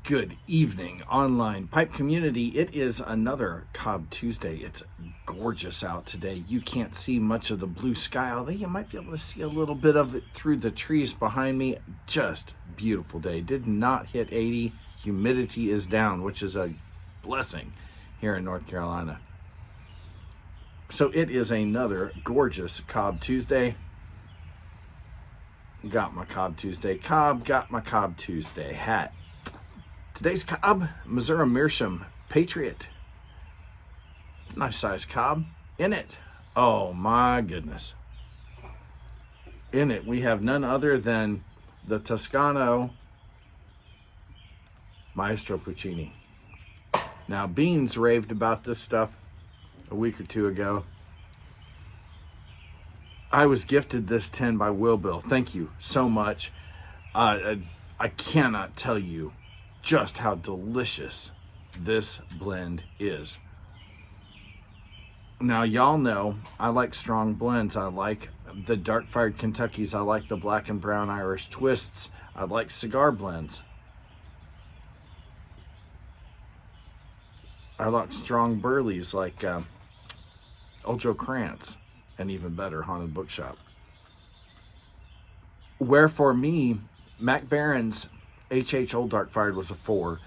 Good evening, online pipe community. It is another Cobb Tuesday. It's gorgeous out today. You can't see much of the blue sky, although you might be able to see a little bit of it through the trees behind me. Just beautiful day. Did not hit 80. Humidity is down, which is a blessing here in North Carolina. So it is another gorgeous Cobb Tuesday. Got my Cobb Tuesday Cobb, got my Cobb Tuesday hat. Today's Cobb, Missouri Meerschaum Patriot. Nice size Cobb. In it, oh my goodness. In it, we have none other than the Toscano Maestro Puccini. Now, Beans raved about this stuff a week or two ago. I was gifted this tin by Will Bill. Thank you so much. I cannot tell you just how delicious this blend is. Now, y'all know I like strong blends. I like the dark fired Kentuckys. I like the black and brown Irish twists. I like cigar blends. I like strong burleys like Old Joe Krantz, and even better, Haunted Bookshop. Where for me, Mac Barron's HH Old Dark Fired was a 4,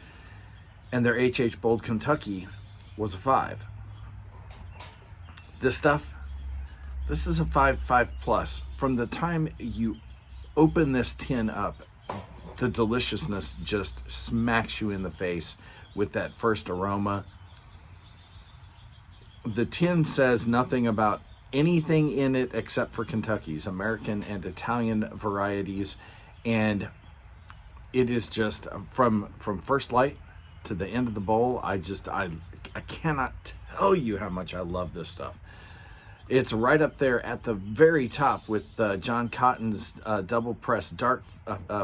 and their HH Bold Kentucky was a 5. This stuff, this is a 5 plus. From the time you open this tin up, the deliciousness just smacks you in the face with that first aroma. The tin says nothing about anything in it except for Kentucky's, American and Italian varieties, and it is just from first light to the end of the bowl. I cannot tell you how much I love this stuff. It's right up there at the very top with John Cotton's double press dark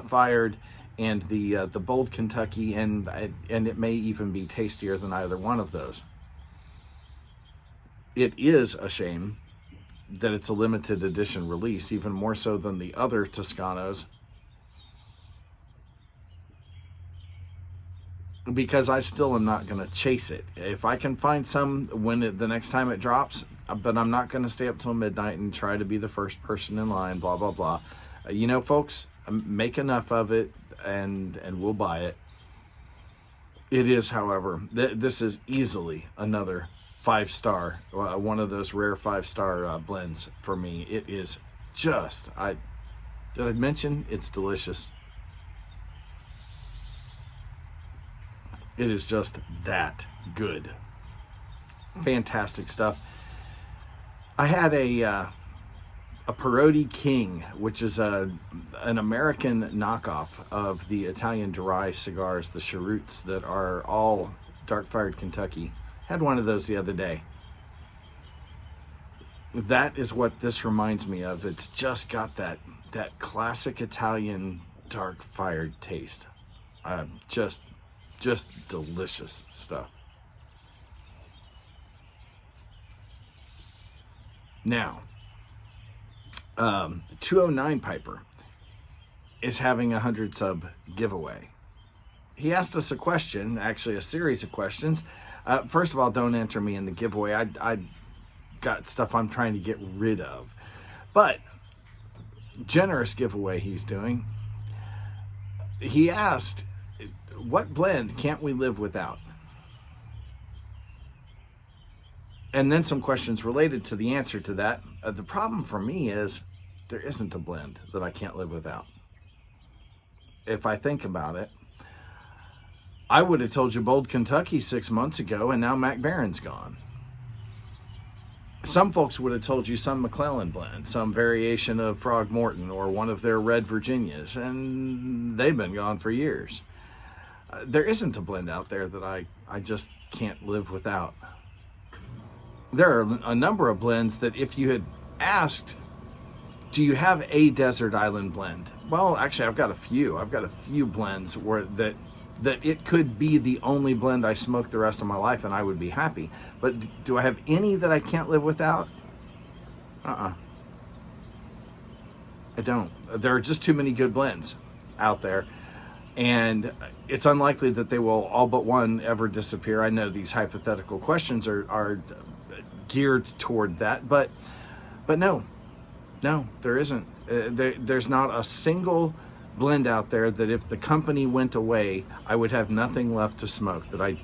fired and the bold Kentucky, and it may even be tastier than either one of those. It is a shame that it's a limited edition release, even more so than the other Toscanos, because I still am not going to chase it. If I can find some the next time it drops, but I'm not going to stay up till midnight and try to be the first person in line, blah, blah, blah. You know, folks, make enough of it and we'll buy it. It is, however, this is easily another 5-star, one of those rare 5-star blends for me. It is just, did I mention it's delicious? It is just that good. Fantastic stuff. I had a Perotti King, which is an American knockoff of the Italian dry cigars, the cheroots that are all dark fired Kentucky. Had one of those the other day. That is what this reminds me of. It's just got that classic Italian dark fired taste. Just delicious stuff. Now, 209 Piper is having a 100 sub giveaway. He asked us a question, actually a series of questions. First of all, don't enter me in the giveaway. I got stuff I'm trying to get rid of. But, generous giveaway he's doing. He asked, what blend can't we live without? And then some questions related to the answer to that. The problem for me is there isn't a blend that I can't live without. If I think about it, I would have told you Bold Kentucky 6 months ago, and now Mac Barron's gone. Some folks would have told you some McClellan blend, some variation of Frog Morton, or one of their Red Virginias, and they've been gone for years. There isn't a blend out there that I just can't live without. There are a number of blends that if you had asked, do you have a desert island blend? Well, actually, I've got a few. I've got a few blends where that it could be the only blend I smoke the rest of my life and I would be happy. But do I have any that I can't live without? I don't. There are just too many good blends out there. And it's unlikely that they will all but one ever disappear. I know these hypothetical questions are geared toward that, but no, there isn't. There's not a single blend out there that if the company went away, I would have nothing left to smoke, that I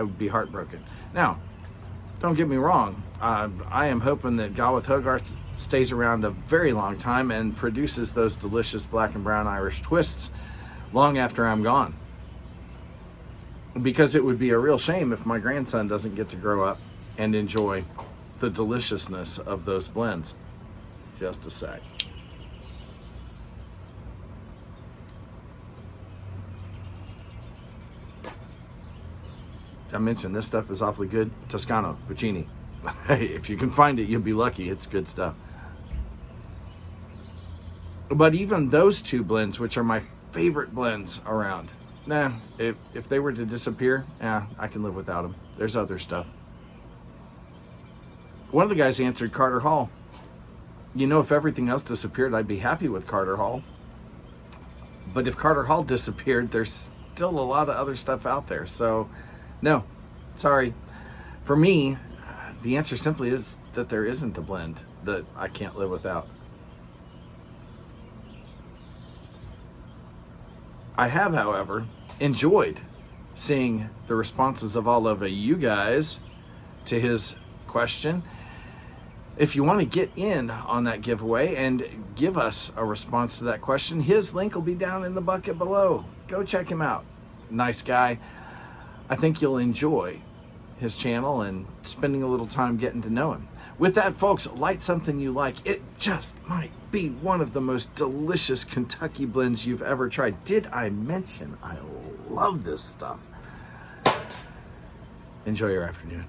would be heartbroken. Now, don't get me wrong. I am hoping that Galwith Hogarth stays around a very long time and produces those delicious black and brown Irish twists long after I'm gone. Because it would be a real shame if my grandson doesn't get to grow up and enjoy the deliciousness of those blends. Just a sec. I mentioned this stuff is awfully good. Toscano, Puccini. If you can find it, you'll be lucky. It's good stuff. But even those two blends, which are my favorite blends around, if they were to disappear, I can live without them. There's other stuff. One of the guys answered Carter Hall. If everything else disappeared, I'd be happy with Carter Hall. But if Carter Hall disappeared, there's still a lot of other stuff out there. So, no, sorry. For me, the answer simply is that there isn't a blend that I can't live without. I have, however, enjoyed seeing the responses of all of you guys to his question. If you want to get in on that giveaway and give us a response to that question, his link will be down in the bucket below. Go check him out. Nice guy. I think you'll enjoy his channel and spending a little time getting to know him. With that, folks, light something you like. It just might be one of the most delicious Kentucky blends you've ever tried. Did I mention I love this stuff? Enjoy your afternoon.